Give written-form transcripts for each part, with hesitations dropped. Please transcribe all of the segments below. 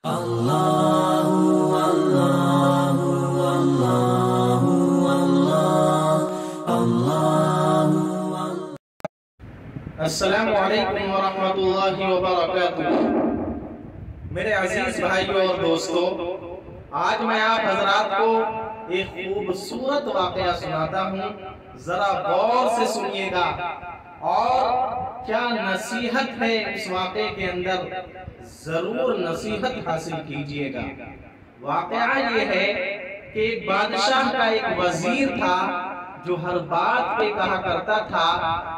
अस्सलामु अलैकुम वरहमतुल्लाहि वबरकातुहू। मेरे अजीज भाइयों और दोस्तों, आज मैं आप हजरात को एक खूबसूरत वाकया सुनाता हूँ। जरा गौर से सुनिएगा और क्या नसीहत है इस वाकये के अंदर, जरूर नसीहत हासिल कीजिएगा। वाकया ये है कि एक बादशाह का एक वजीर था जो हर बात पे कहा करता था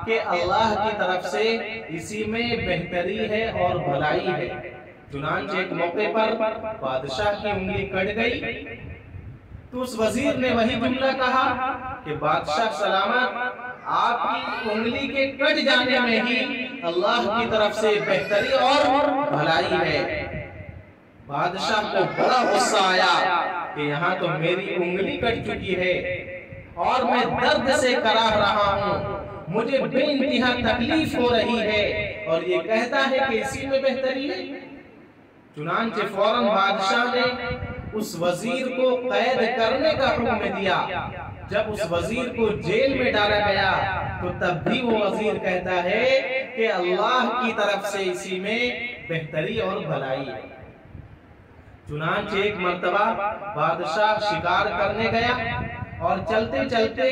कि अल्लाह की तरफ से इसी में बेहतरी है और भलाई है। चुनांचे एक मौके पर बादशाह की उंगली कट गई तो उस वजीर ने वही जुमला कहा कि बादशाह सलामत, आपकी उंगली के कट जाने में ही अल्लाह की तरफ से बेहतरी और भलाई है। बादशाह को बड़ा गुस्सा आया कि यहाँ तो मेरी उंगली कट चुकी है और मैं दर्द से कराह रहा हूँ, मुझे बेइंतहा तकलीफ हो रही है और ये कहता है कि इसी में बेहतरी है। चुनांचे फौरन बादशाह ने उस वजीर को कैद करने का हुक्म दिया। जब उस वजीर को जेल में डाला गया तो तब भी वो वजीर कहता है कि अल्लाह की तरफ से इसी में बेहतरी और भलाई है। चुनांचे एक मर्तबा बादशाह शिकार करने गया और चलते चलते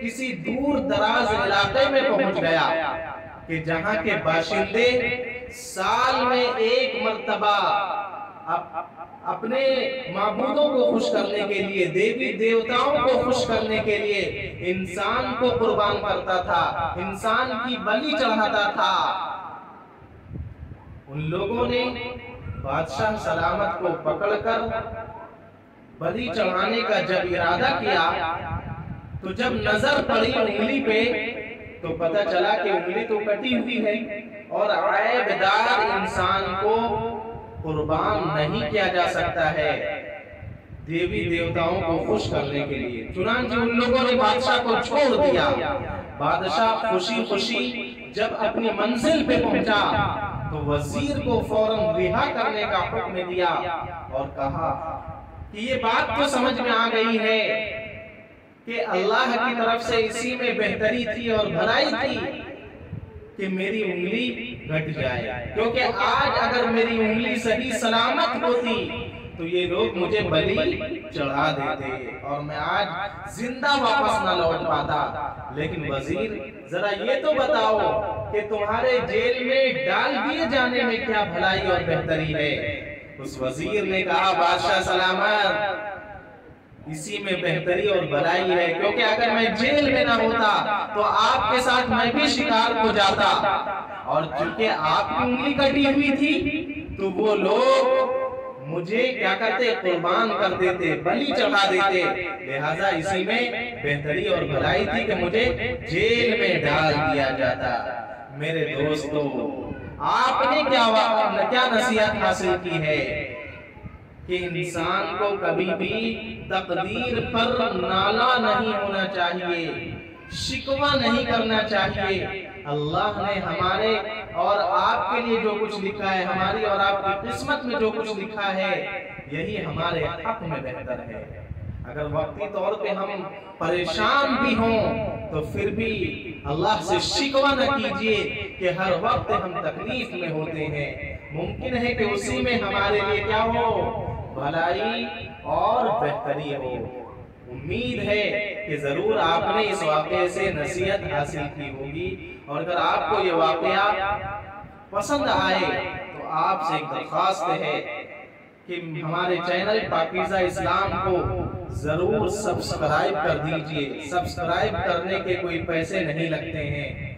किसी दूर दराज इलाके में पहुंच गया कि जहां के बाशिंदे साल में एक मर्तबा अपने माबूदों को खुश करने के लिए, देवी देवताओं को खुश करने के लिए इंसान को कुर्बान करता था, इंसान की बलि चढ़ाता था। उन लोगों ने बादशाह सलामत को पकड़कर बलि चढ़ाने का जब इरादा किया तो जब नजर पड़ी उंगली पे तो पता चला कि उंगली तो कटी हुई है और ऐबदार इंसान को कुर्बान नहीं किया जा सकता है देवी देवताओं को खुश करने के लिए। चुनांचे उन लोगों ने बादशाह को छोड़ दिया। बादशाह खुशी खुशी जब अपनी मंजिल पे पहुंचा तो वजीर को फौरन रिहा करने का हुक्म दिया और कहा कि ये बात तो समझ में आ गई है कि अल्लाह की तरफ से इसी में बेहतरी थी और भलाई थी कि मेरी उंगली कट जाए, क्योंकि आज अगर मेरी उंगली सही सलामत होती तो ये लोग मुझे बलि चढ़ा देते और मैं आज जिंदा वापस ना लौट पाता। लेकिन वजीर, जरा ये तो बताओ कि तुम्हारे जेल में डाल दिए जाने में क्या भलाई और बेहतरी है। उस वजीर ने कहा, बादशाह सलामत, इसी में बेहतरी और भलाई है, क्योंकि अगर मैं जेल में ना होता तो आपके साथ मैं भी शिकार को जाता और चूंकि आपकी उंगली कटी हुई थी तो वो लोग मुझे क्या करते, कुर्बान कर देते, बलि चढ़ा देते। लिहाजा इसी में बेहतरी और भलाई थी कि मुझे जेल में डाल दिया जाता। मेरे दोस्तों, आपने क्या नसीहत हासिल की है कि इंसान को कभी भी तकदीर पर नाला नहीं होना चाहिए, शिकवा नहीं करना चाहिए। अल्लाह ने हमारे और आपके लिए जो कुछ लिखा है, हमारी और आपकी किस्मत में जो कुछ लिखा है, यही हमारे हक में बेहतर है। अगर वक्ती तौर पे हम परेशान भी हों तो फिर भी अल्लाह से शिकवा न कीजिए कि हर वक्त हम तकलीफ में होते हैं। मुमकिन है कि उसी में हमारे लिए क्या हो, भलाई और बेहतरी हो। उम्मीद है कि जरूर आपने इस वाकये से नसीहत हासिल की होगी और अगर आपको ये वाकया पसंद आए तो आपसे एक दरख्वास्त है कि हमारे चैनल पाकीज़ा इस्लाम को जरूर सब्सक्राइब कर दीजिए। सब्सक्राइब करने के कोई पैसे नहीं लगते हैं।